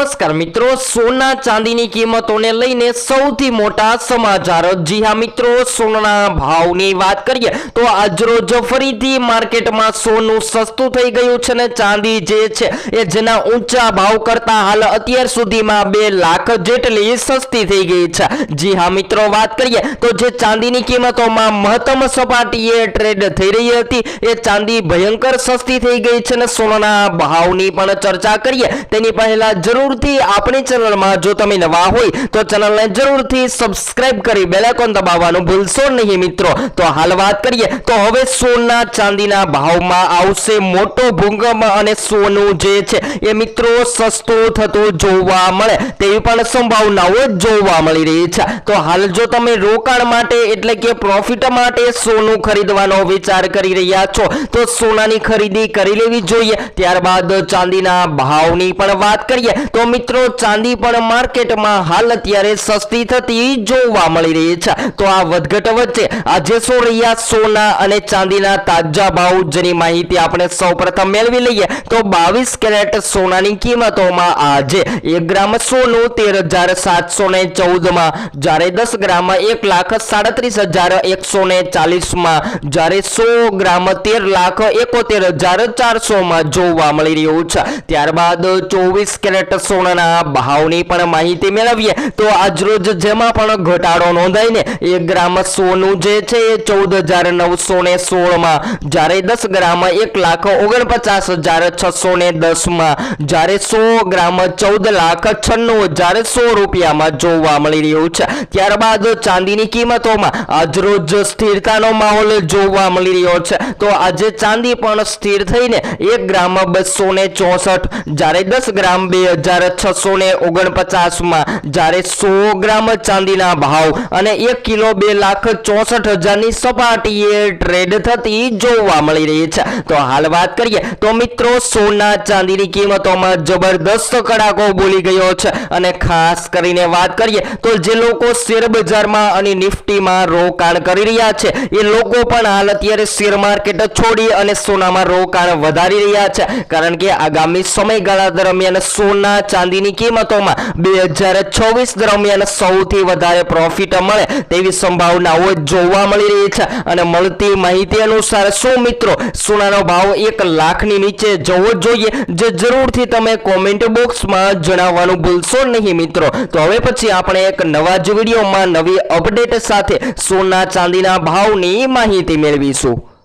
नमस्कार मित्रों, सोना चांदी की किंमतों ने लईने सौथी मोटा समाचार। जी हाँ मित्रों, सोना भावनी बात करिए तो आज रोज फरीथी मार्केटमां सोनू सस्तुं थई गयुं छे ने चांदी जे छे ए जेना ऊंचा भाव करता हाल अत्यार सुधीमां 2 लाख जेटली सस्ती थई गई छे। जी हाँ मित्रों, बात करिए तो जे चांदीनी किंमतोमां महत्तम सपाटीए ट्रेड थई रही हती ए चांदी भयंकर सस्ती थई गई छे ने सोनाना भावनी पण चर्चा करिए तेनी पहला जरूरथी अपनी चेनल में जो तमे नवा होय तो चेनल ने जरूरथी सब्सक्राइब करी बेल आइकन दबाववानुं भूलशो नहीं मित्रों। तो हाल बात करिए तो हवे सोना चांदीना भावमां आवशे मोटो भूकंप अने सोनू जे छे ए मित्रों सस्तुं थतुं जोवा मळे तेवी पण संभावनाओ जोवा मळी रही छे। तो हाल जो तमे रोकाण माटे एटले के प्रॉफिट माटे सोनू खरीदवानो विचार करी रह्या छो तो सोनानी खरीदी करी लेवी जोईए। त्यारबाद चांदीना भावनी पण बात करिए तो मित्रों चांदी पण मार्केट में हाल अत्यारे सस्ती थती जोवा मळी रही छे। तो आ वधघट वच्चे आजे शो रह्या सोना अने चांदीना ताजा भाव जेनी माहिती आपणे सौप्रथम मेळवी लईए तो 22 कैरेट सोनानी किंमतोमां आज 1 ग्राम सोनू 13,714 में, ज्यारे 10 ग्राम 1,37,140 में, ज्यारे 100 ग्राम 13,71,400 में जोवा मळी रह्युं छे। त्यारबाद 24 कैरेट सोनाना भावनी पण माहिती मेळवीए तो आज रोज जेमां पण घटाडो नोंधाईने 1 ग्राम सोनू जे छे 14,916 में, ज्यारे 10 ग्राम 1,49,610 में, ज्यारे 100 ग्राम 14,96,100 रुपया में जोवा मळी रह्युं छे। त्यारबाद चांदीनी किंमतोमां आज रोज स्थिरतानो माहोल जोवा मळी रह्यो छे। तो आज चांदी पण स्थिर थईने 1 ग्राम 264, ज्यारे 10 ग्राम 2,649 में, ज्यारे 100 ग्राम चांदीना भाव अने 1 किलो 2,64,000 ની સપાટીએ ટ્રેડ થતી જોવા મળી રહી છે। તો હાલ વાત કરીએ તો મિત્રો સોના ચાંદીની કિંમતોમાં જબરદસ્ત કડાકો બોલી ગયો છે અને ખાસ કરીને વાત કરીએ તો જે લોકો શેર બજારમાં અને નિફ્ટીમાં રોકાણ કરી રહ્યા છે એ લોકો પણ હાલ અત્યારે શેર માર્કેટ છોડી અને સોનામાં રોકાણ વધારી રહ્યા છે, કારણ કે આગામી સમયગાળા દરમિયાન સોના ચાંદીની કિંમતોમાં 2026 દરમિયાન સૌથી વધારે પ્રોફિટ મળે તેવી સંભાવનાઓ જોવા મળી રહી છે। અને મળતી માહિતી અનુસાર શું મિત્રો સોનાનો ભાવ 1 લાખની નીચે જવો જોઈએ, જે જરૂરથી તમે કોમેન્ટ બોક્સમાં જણાવવાનું ભૂલશો નહીં મિત્રો। તો હવે પછી આપણે એક નવા જ વિડીયોમાં નવી અપડેટ સાથે સોના ચાંદીના ભાવની માહિતી મેળવીશું।